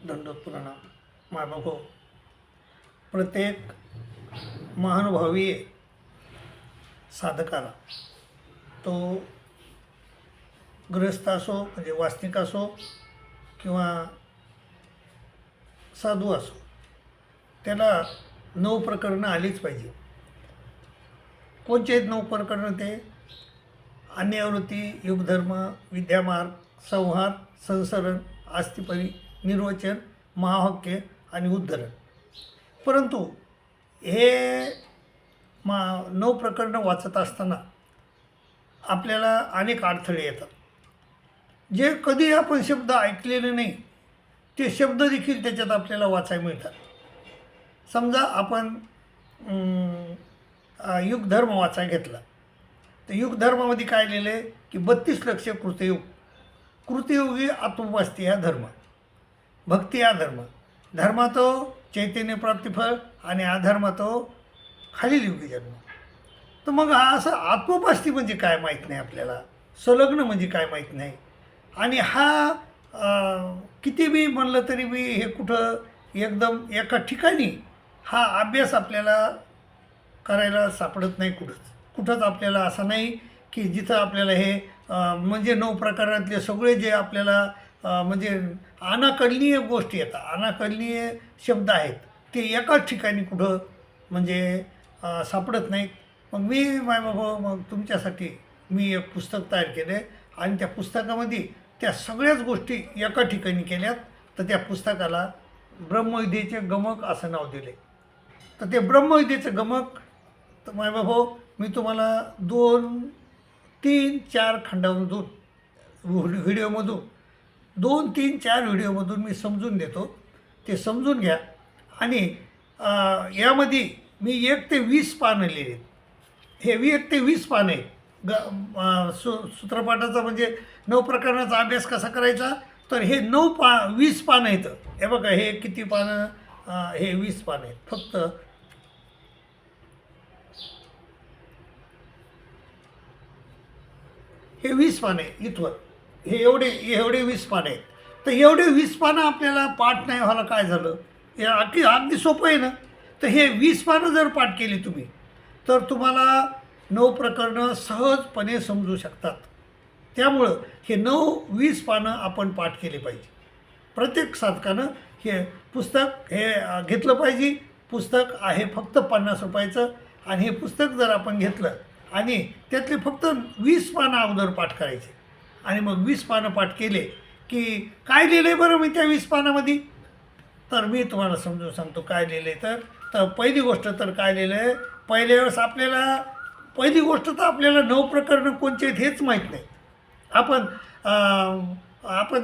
दंडोत प्रणाम. मायबाबो, प्रत्येक महानुभावी साधकाला तो गृहस्थ असो म्हणजे वास्तविक असो किंवा साधू असो, त्याला 9 प्रकरणं आलीच पाहिजे. कोणचे आहेत 9 प्रकरणं? ते अन्यावृत्ती, युगधर्म, विद्यामार्ग, संहार, संसरण, आस्तिपरी, निर्वचन, महावाक्य आणि उद्धरण. परंतु हे 9 प्रकरणं वाचत असताना आपल्याला अनेक अडथळे येतात. जे कधी आपण शब्द ऐकलेले नाही ते शब्द देखील त्याच्यात आपल्याला वाचायला मिळतात. समजा आपण युगधर्म वाचायला घेतला तर युगधर्मामध्ये काय लिहिलं आहे की 32 लक्ष कृतयुग. कृतयुगी आत्मोपास्ती हा धर्म, भक्ती हा धर्म, धर्मा तो चैतन्य प्राप्तिफळ आणि अधर्म तो खालील युगी जन्म. तर मग हा असं आत्मोपास्ती म्हणजे काय माहीत नाही आपल्याला, संलग्न म्हणजे काय माहीत नाही. आणि हा किती बी म्हणलं तरी बी हे कुठं एकदम एका ठिकाणी हा अभ्यास आपल्याला करायला सापडत नाही. कुठंच आपल्याला असं नाही की जिथं आपल्याला हे म्हणजे 9 प्रकारातले सगळे जे आपल्याला म्हणजे अनाकलनीय गोष्टी येतात, अनाकलनीय शब्द आहेत, ते एकाच ठिकाणी कुठं म्हणजे सापडत नाहीत. मग मी मायबाबा मग तुमच्यासाठी मी एक पुस्तक तयार केलं आहे आणि त्या पुस्तकामध्ये त्या सगळ्याच गोष्टी एका ठिकाणी केल्यात. तर त्या पुस्तकाला ब्रह्मविद्येचे गमक असं नाव दिले. तर ते ब्रह्मविद्येचं गमक तर मायबाबा मी तुम्हाला 2, 3, 4 खंडामधून व्हिडिओमधून 2, 3, 4 व्हिडिओमधून मी समजून देतो. ते समजून घ्या. आणि यामध्ये मी 1 ते 20 पानं लिहिले. हे 1 ते 20 पानं आहे. सूत्रपाठाचा म्हणजे 9 प्रकरणाचा अभ्यास कसा करायचा, तर हे 20 पानं येतं. हे बघा, हे किती पानं? हे 20 पानं आहेत. फक्त हे 20 पानं आहे. इथवर हे एवढे 20 पानं आहेत. तर एवढे 20 पानं आपल्याला पाठ नाही व्हायला काय झालं? हे अगदी सोपं आहे ना. तर हे 20 पानं जर पाठ केली तुम्ही तर तुम्हाला 9 प्रकरणं सहजपणे समजू शकतात. त्यामुळं हे 20 पानं आपण पाठ केली पाहिजे. प्रत्येक साधकानं हे पुस्तक हे घेतलं पाहिजे. पुस्तक आहे फक्त 50 रुपयाचं. आणि हे पुस्तक जर आपण घेतलं आणि त्यातले फक्त 20 पानं अगोदर पाठ करायचे आणि मग 20 पानं पाठ केले की काय लिहिलं आहे बरं मी त्या 20 पानामध्ये? तर मी तुम्हाला समजून सांगतो काय लिहिलं आहे. तर पहिली गोष्ट तर काय लिहिलं आहे, पहिल्या वेळेस आपल्याला पहिली गोष्ट तर आपल्याला 9 प्रकरणं कोणचे आहेत हेच माहीत नाही. आपण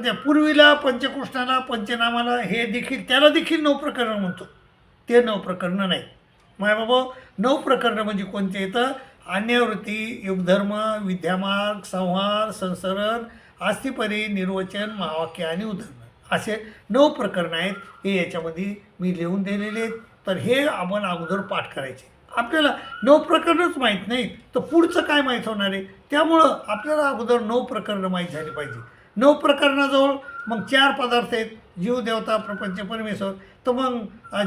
त्या पूर्वीला पंचकृष्णाला पंचनामाला हे देखील त्याला देखील 9 प्रकरणं म्हणतो. ते 9 प्रकरणं नाही मायबाबा. 9 प्रकरणं म्हणजे कोणते येतं? अन्यावृत्ती, युगधर्म, विद्यामार्ग, संहार, संसरण, आस्तिपरी, निर्वचन, महावाक्य आणि उद्धरण असे 9 प्रकरणं आहेत. हे याच्यामध्ये मी लिहून दिलेले आहेत. तर हे आपण अगोदर पाठ करायचे. आपल्याला 9 प्रकरणंच माहीत नाही तर पुढचं काय माहीत होणार आहे? त्यामुळं आपल्याला अगोदर 9 प्रकरणं माहीत झाली पाहिजे. 9 प्रकरणाजवळ मग 4 पदार्थ आहेत: जीव, देवता, प्रपंच, परमेश्वर. तर मग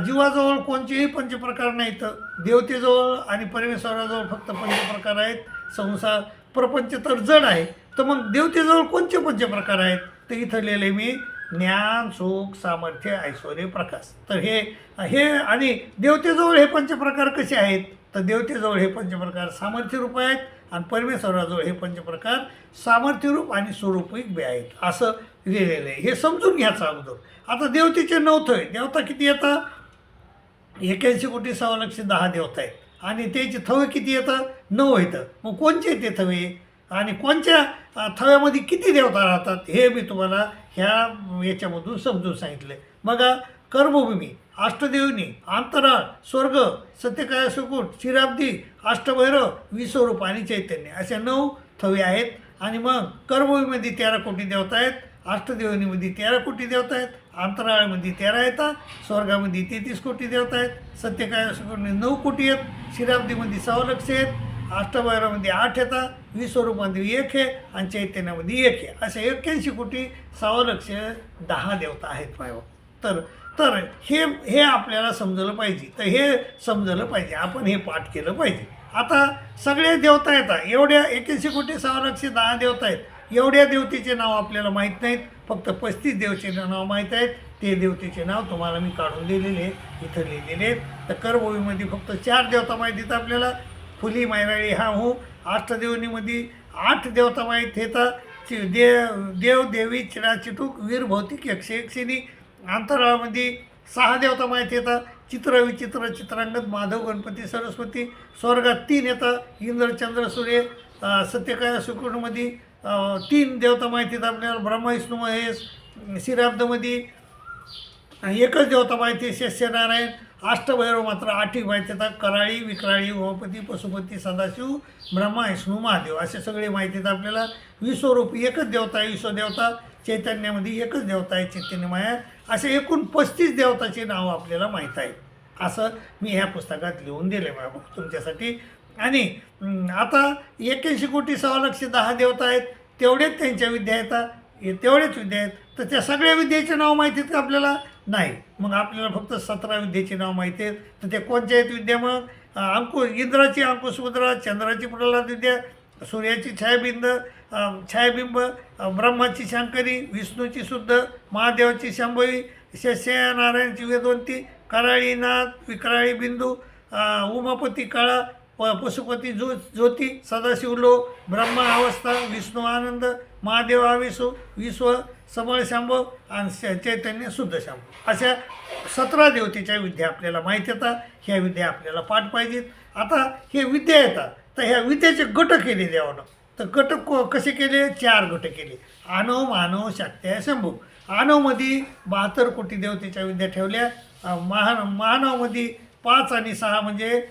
जीवाजवळ कोणतेही पंचप्रकार नाहीत. देवतेजवळ आणि परमेश्वराजवळ फक्त पंचप्रकार आहेत. संसार प्रपंच तर जड आहे. तर मग देवतेजवळ कोणते पंचप्रकार आहेत? तर इथं लिहिले मी ज्ञान, सुख, सामर्थ्य, ऐश्वर्य, प्रकाश. तर हे आणि देवतेजवळ हे पंचप्रकार कसे आहेत? तर देवतेजवळ हे पंचप्रकार सामर्थ्यरूप आहेत आणि परमेश्वराजवळ हे पंचप्रकार सामर्थ्यरूप आणि स्वरूपिक बी आहेत असं लिहिलेलं आहे. हे समजून घ्यायचं अगोदर. आता देवतेचे 9 थवे. देवता किती येतात? 81,6,10,00,000 देवता आहेत आणि त्याचे थवे किती येतं? 9 येतं. मग कोणचे ते थवे आणि कोणत्या थव्यामध्ये किती देवता राहतात हे मी तुम्हाला याच्यामधून समजून सांगितलं. मग कर्मभूमी, अष्टदेवनी, अंतराळ, स्वर्ग, सत्यकाय, सुकुट, क्षीराब्दी, अष्टभैरव, विश्वरूप आणि चैतन्य अशा 9 थवे आहेत. आणि मग कर्मभूमीमध्ये 13 कोटी देवता आहेत, अष्टदेवनीमध्ये 13 कोटी देवता आहेत, अंतराळामध्ये 13 येतात, स्वर्गामध्ये 33 कोटी देवता आहेत, सत्यकाय सुकुटमध्ये 9 कोटी आहेत, क्षीराब्दीमध्ये 6,00,000 आहेत, अष्टभैरवमध्ये 8 येतात, विश्वरूपामध्ये 1 आहे आणि चैतन्यामध्ये 1 आहे. असे 81,6,10,00,000 देवता आहेत. तर तर हे आपल्याला समजलं पाहिजे. तर हे समजलं पाहिजे, आपण हे पाठ केलं पाहिजे. आता सगळे देवता येतात, एवढ्या 81 कोटी 6,10 देवता आहेत. एवढ्या देवतेचे नाव आपल्याला माहीत नाहीत, फक्त 35 देवतेचे नाव माहीत आहेत. ते देवतेचे नाव तुम्हाला मी काढून दिलेले इथं लिहिलेले. तर करभूमीमध्ये फक्त 4 देवता माहीत आहेत आपल्याला, फुली मैराळी हा हो. अष्टदेवनीमध्ये 8 देवता माहीत येतात, देव देवी चिडा चिटूक वीर भौतिक यक्षयक्षिणी. अंतराळामध्ये 6 देवता माहीत येतात, चित्र विचित्र चित्रांगद माधव गणपती सरस्वती. स्वर्गात 3 येतात, इंद्र चंद्र सूर्य. सत्यकाय सुकुटमध्ये 3 देवता माहीत येतात आपल्याला, ब्रह्मा विष्णू महेश. श्रीराब्दमध्ये 1च देवता माहिती सत्यनारायण. अष्टभैरव मात्र 8 माहिती येतात, कराळी विक्राळी उमापती पशुपती सदाशिव ब्रह्मा विष्णू महादेव असे सगळे माहिती येतात आपल्याला. विश्वरूपी 1च देवता आहे विश्वदेवता. चैतन्यामध्ये 1च देवता आहे चैतन्यमाया. असे एकूण 35 देवताचे नाव आपल्याला माहीत आहे. असं मी ह्या पुस्तकात लिहून दिले बाबा तुमच्यासाठी. आणि आता 81 कोटी 6,10 देवता आहेत, तेवढेच त्यांच्या विद्या येतात, तेवढेच विद्या आहेत. तर त्या सगळ्या विद्येचे नाव माहिती आहेत का आपल्याला? नाही. मग आपल्याला फक्त 17 विद्येचे नाव माहिती आहेत. तर ते कोणत्या आहेत विद्या? मग इंद्राची अंकुशमुद्रा, चंद्राची प्रल्हाद विद्या, सूर्याची छायाबिंब, ब्रह्माची शंकरी, विष्णूची शुद्ध, महादेवाची शंभवी, सत्यनारायणची वेदवंती, कराळीनाथ विक्राळी बिंदू, उमापती काळा, पशुपती ज्योती, सदाशिव लो, ब्रह्मा अवस्था, विष्णू आनंद, महादेव आविषू, विश्व समळ शांभव आणि चैतन्य शुद्ध शांभव. अशा 17 देवतेच्या विद्या आपल्याला माहीत येतात. ह्या विद्या आपल्याला पाठ पाहिजेत. आता हे विद्या येतात, तर ह्या विद्याचे गट केले देवानं. तर गट कसे केले? 4 गट केले. आणव मानव शाक्त्या शंभू. आणवमध्ये 72 कोटी देवतेच्या विद्या ठेवल्या. मानवमध्ये 5 आणि 6 म्हणजे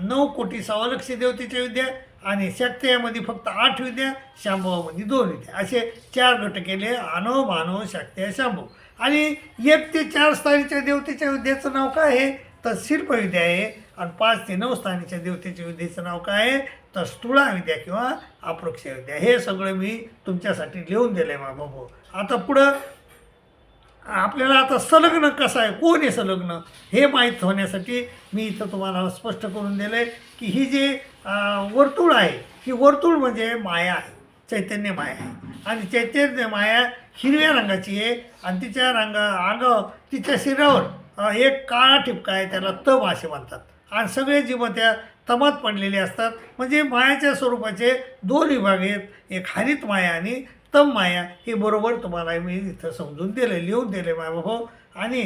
9 कोटी 6,00,000 देवतेच्या विद्या. आणि शाक्त्यामध्ये फक्त 8 विद्या, शांभवामध्ये 2 विद्या. असे 4 गट केले. आणव मानव शाक्त्या शंभू. आणि 1 ते 4 स्थानीच्या देवतेच्या विद्याचं नाव काय आहे? तर शिल्पविद्या आहे. आणि 5 ते 9 स्थानीच्या देवतेच्या विद्येचं नाव काय आहे? तर स्थूळा विद्या किंवा अप्रोक्ष विद्या. हे सगळं मी तुमच्यासाठी लिहून दिलं आहे बाबू. आता पुढं आपल्याला आता संलग्न कसं आहे, कोण आहे संलग्न, हे माहीत होण्यासाठी मी इथं तुम्हाला स्पष्ट करून दिलं आहे की ही जे वर्तुळ आहे, ही वर्तुळ म्हणजे माया आहे, चैतन्य माया आहे. आणि चैतन्य माया हिरव्या रंगाची आहे. आणि तिच्या तिच्या शरीरावर एक काळा ठिपका आहे, त्याला तम असे म्हणतात. आणि सगळे जीव त्या तमात पडलेले असतात. म्हणजे मायाच्या स्वरूपाचे 2 विभाग आहेत, एक हरित माया आणि तम माया. हे बरोबर तुम्हाला मी इथं समजून दिलं, लिहून दिले मायबाभाऊ. आणि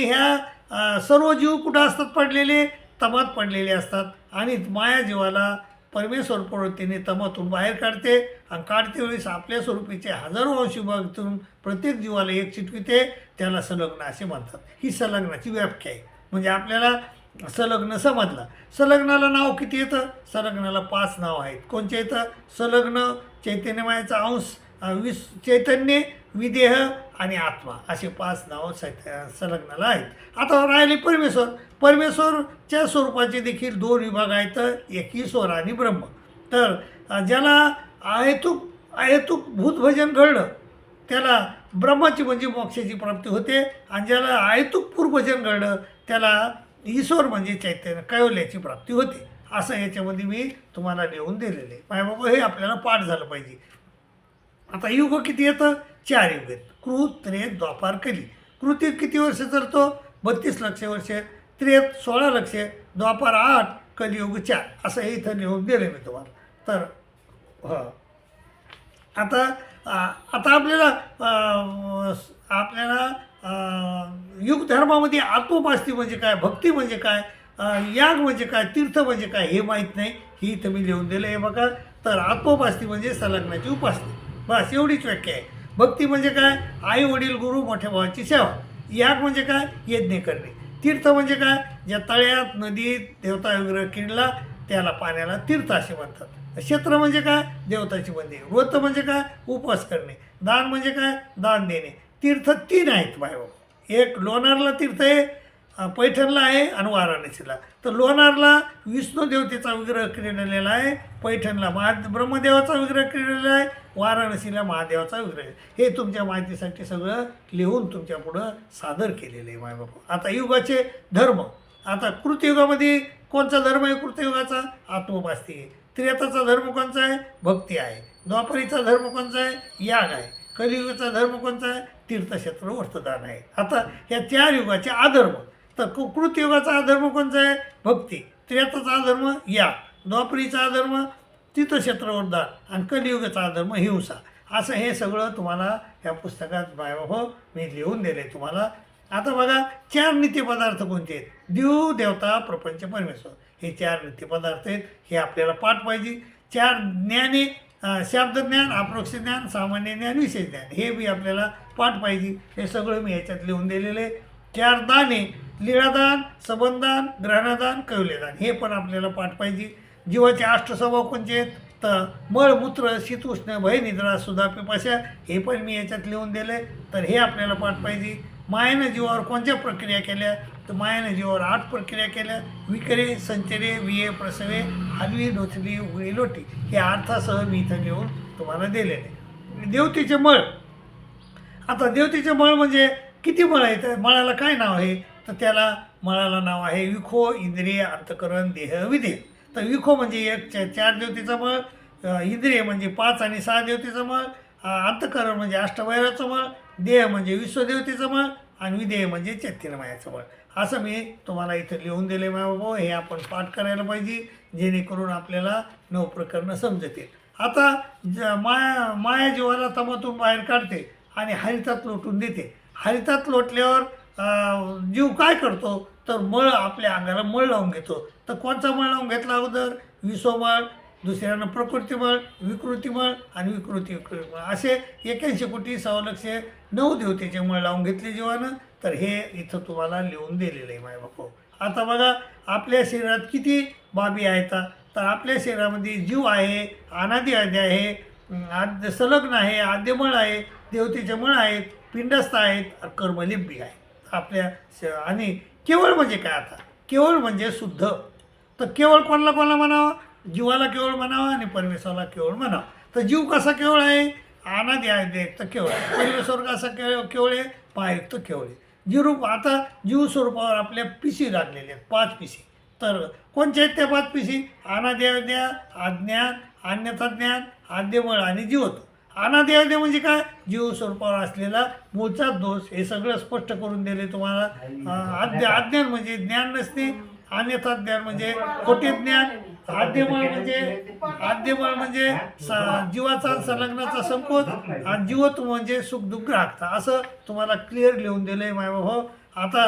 ह्या सर्व जीव कुठं असतात पडलेले? तमात पडलेले असतात. आणि माया जीवाला परमेश्वर प्रवृत्तीने तमातून बाहेर काढते. आणि काढते वेळेस आपल्या स्वरूपीचे हजारो अंश विभागातून प्रत्येक जीवाला एक चिटविते. त्याला संलग्न असे म्हणतात. ही संलग्नाची व्याख्या आहे. म्हणजे आपल्याला संलग्न समजला. संलग्नाला नाव किती येतं? संलग्नाला 5 नाव आहेत. कोणचे येतं? संलग्न, चैतन्यमायाचा अंश, चैतन्य, विदेह आणि आत्मा असे 5 नावं संलग्नाला आहेत. आता राहिले परमेश्वर. परमेश्वरच्या स्वरूपाचे देखील 2 विभाग आहेत, एक ईश्वर आणि ब्रह्म. तर ज्याला अहेतुक भूतभजन घडलं त्याला ब्रह्माची म्हणजे मोक्षाची प्राप्ती होते. आणि ज्याला अहेतुक पूर्वभजन घडलं त्याला ईश्वर म्हणजे चैतन्य कैवल्याची प्राप्ती होते. असं याच्यामध्ये मी तुम्हाला लिहून दिलेले आहे. बाबा हे आपल्याला पाठ झालं पाहिजे. आता युग किती येतं? 4 युग आहेत. कृत, त्रेत, द्वापार, कली. कृत किती वर्ष चालतो? 32 लक्ष वर्ष. त्रेत 16 लक्ष, द्वापार 8, कलियुग 4. असं हे इथं लिहून दिलं मी तुम्हाला. तर आता आपल्याला युग धर्मामध्ये आत्मोपासनी म्हणजे काय, भक्ती म्हणजे काय, याग म्हणजे काय, तीर्थ म्हणजे काय हे माहीत नाही. ही इथं मी लिहून दिलं आहे बघा. तर आत्मोपासनी म्हणजे संलग्नाची उपासना, बस एवढीच व्याख्या आहे. भक्ती म्हणजे काय? आई वडील गुरु मोठ्या भावाची सेवा. याग म्हणजे काय? यज्ञ करणे. तीर्थ म्हणजे काय? ज्या तळ्यात नदीत देवता विग्रह किडला त्याला पाण्याला तीर्थ असे म्हणतात. क्षेत्र म्हणजे काय? देवताची मंदिर. व्रत म्हणजे काय? उपवास करणे. दान म्हणजे काय? दान देणे. तीर्थ 3 आहेत बाय. एक लोणारला तीर्थ आहे, पैठणला आहे आणि वाराणसीला. तर लोणारला विष्णू देवतेचा विग्रह केलेला आहे, पैठणला ब्रह्मदेवाचा विग्रह केलेला आहे, वाराणसीला महादेवाचा विग्रह आहे. हे तुमच्या माहितीसाठी सगळं लिहून तुमच्या पुढं सादर केलेलं आहे मायबापू. आता युगाचे धर्म. आता कृतयुगामध्ये कोणचा धर्म आहे? कृतयुगाचा आत्मोपास्ती आहे. त्रेताचा धर्म कोणचा आहे? भक्ती आहे. द्वापरीचा धर्म कोणचा आहे? याग आहे. कलियुगाचा धर्म कोणता आहे? तीर्थक्षेत्र वस्त्रदान आहे. आता या 4 युगाचे अधर्म. तर कृतयुगाचा अधर्म कोणचा आहे? भक्ती. त्रेताचा अधर्म याग. द्वापरीचा अधर्म तीर्थक्षेत्र वस्त्रदान आणि कलियुगाचा अधर्म हिंसा. असं हे सगळं तुम्हाला या पुस्तकात मी लिहून दिलं आहे तुम्हाला. आता बघा 4 नित्यपदार्थ कोणते आहेत? देव, देवता, प्रपंच, परमेश्वर. हे 4 नित्यपदार्थ आहेत. हे आपल्याला पाठ पाहिजे. 4 ज्ञाने, शब्दज्ञान, अप्रोक्ष ज्ञान, सामान्य ज्ञान, विशेष ज्ञान. हे बी आपल्याला पाठ पाहिजे. हे सगळं मी याच्यात लिहून दिलेलं आहे. 4 दाने, लीळादान, सबंधदान, ग्रहणदान, कैवल्यदान. हे पण आपल्याला पाठ पाहिजे. जीवाचे 8 स्वभाव कोणते आहेत? तर मळ, मूत्र, शीत, उष्ण, भय, निद्रा, सुधा, पिपाशा. हे पण मी याच्यात लिहून दिलं आहे. तर हे आपल्याला पाठ पाहिजे. मायेनं जीवावर कोणत्या प्रक्रिया केल्या? तर मायेनं जीवावर 8 प्रक्रिया केल्या. विकरे, संचरे, विये, प्रसवे, हलवी, डोचली, उघडी, लोटी. हे अर्थासह मी इथं लिहून तुम्हाला दिलेले आहे. देवतेचे मळ. आता देवतेचे मळ म्हणजे किती मळ आहेत? मळाला काय नाव आहे? तर त्याला मळाला नाव आहे विखो, इंद्रिय, अंतकरण, देह, विधेय. तर विखो म्हणजे 4 देवतेचा मळ, इंद्रिय म्हणजे 5 आणि 6 देवतेचा मळ, अंतकरण म्हणजे अष्टभैरवाचा मळ, देह म्हणजे विश्वदेवतेचा मळ आणि विधेय म्हणजे चैतन्यमयाचा मळ. असं मी तुम्हाला इथं लिहून दिले बाबा. हे आपण पाठ करायला पाहिजे जेणेकरून आपल्याला 9 प्रकरणं समजतील. आता माया जीवाला तमातून बाहेर काढते आणि हरितात लोटून देते. हरितात लोटल्यावर जीव काय करतो? तर मळ आपल्या अंगाला मळ लावून घेतो. तर कोणचा मळ लावून घेतला अगोदर? विश्वमळ, दुसऱ्यानं प्रकृतिमळ, विकृतिमळ आणि विकृतिमळ. असे 81 कोटी 6,00,009 देवतेचे मळ लावून घेतले जीवानं. तर हे इथं तुम्हाला लिहून दिलेलं आहे मायबापू. आता बघा आपल्या शरीरात किती बाबी आहेत? तर आपल्या शरीरामध्ये जीव आहे, अनादि आद्य आहे, संलग्न आहे, आद्यमळ आहे, देवतेचे मळ आहेत, पिंडस्थ आहेत, कर्मलिंबी आहे आपल्या आणि केवळ म्हणजे काय? आता केवळ म्हणजे शुद्ध. तर केवळ कोणाला म्हणावं? जीवाला केवळ म्हणावं आणि परमेश्वराला केवळ म्हणावं. तर जीव कसा केवळ आहे? अनादि आद्ययुक्त केवळ. परमेश्वर कसा केवळ आहे? पायुक्त केवळ आहे. जीवरूप. आता जीव स्वरूपावर आपल्या पिशी लागलेल्या आहेत, 5 पिशी. तर कोणत्या आहेत त्या 5 पिशी? अनादि आद्य, अज्ञान, अन्यथा ज्ञान, आद्यमळ आणि जीवत्व. अनादि आद्य म्हणजे काय? जीव स्वरूपावर असलेला मूळचा दोष. हे सगळं स्पष्ट करून दिले तुम्हाला. अज्ञान म्हणजे ज्ञान नसणे, अन्यथा ज्ञान म्हणजे खोटे ज्ञान, आद्यमळ म्हणजे जीवाचा संलग्नाचा संकोच आणि जीवत्व म्हणजे सुखदुःख ग्राहकता. असं तुम्हाला क्लिअर लिहून दिलं आहे मायबाबा. आता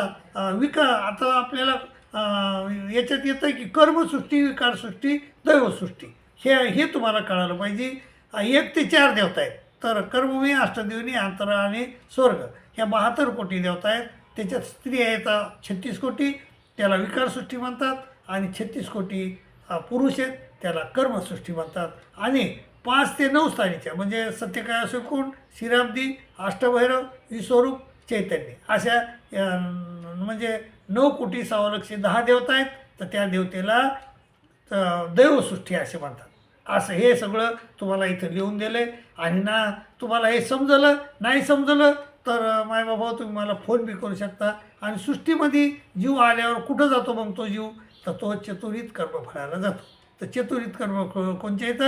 आता आपल्याला याच्यात येतं की कर्मसृष्टी, विकारसृष्टी, दैवसृष्टी. हे तुम्हाला कळायला पाहिजे. 1 ते 4 देवता आहेत. तर कर्मभूमी, अष्टदेवनी, अंतरा आणि स्वर्ग ह्या 72 कोटी देवता आहेत. त्याच्यात स्त्री आहेत 36 कोटी, त्याला विकारसृष्टी म्हणतात. आणि 36 कोटी पुरुष आहेत, त्याला कर्मसृष्टी म्हणतात. आणि 5 ते 9 स्थानीच्या म्हणजे सत्यकाय सुकुण, श्रीरामदी, अष्टभैरव, विश्वरूप, चैतन्य अशा म्हणजे 9 कोटी 6,10 देवता आहेत. तर त्या देवतेला दैवसृष्टी असे म्हणतात. असं हे सगळं तुम्हाला इथं लिहून दिलं आहे. आणि तुम्हाला हे समजलं नाही समजलं तर मायबाबा तुम्ही मला फोन बी करू शकता. आणि सृष्टीमध्ये जीव आल्यावर कुठं जातो मग तो जीव? तर तो चतुर्विध कर्मफळाला जातो. तर चतुर्विध कर्मफळ कोणचे आहेत?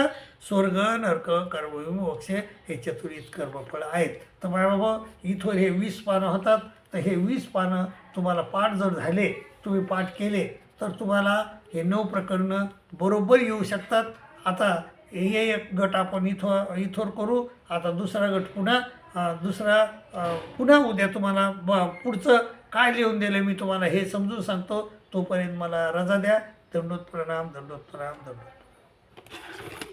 स्वर्ग, नरक, कर्मभूमी, मोक्ष हे चतुर्विध कर्मफळ आहेत. तर मायबाबा इथं हे 20 पानं होतात. तर हे 20 पानं तुम्हाला पाठ जर झाले, तुम्ही पाठ केले तर तुम्हाला हे 9 प्रकरणं बरोबर येऊ शकतात. आता हे एक गट आपण इथवर करू. आता दुसरा गट पुन्हा उद्या तुम्हाला पुढचं काय लिहून दिलं मी तुम्हाला हे समजून सांगतो. तोपर्यंत मला रजा द्या. दंडोत प्रणाम, दंडोत प्रणाम, दंडोत.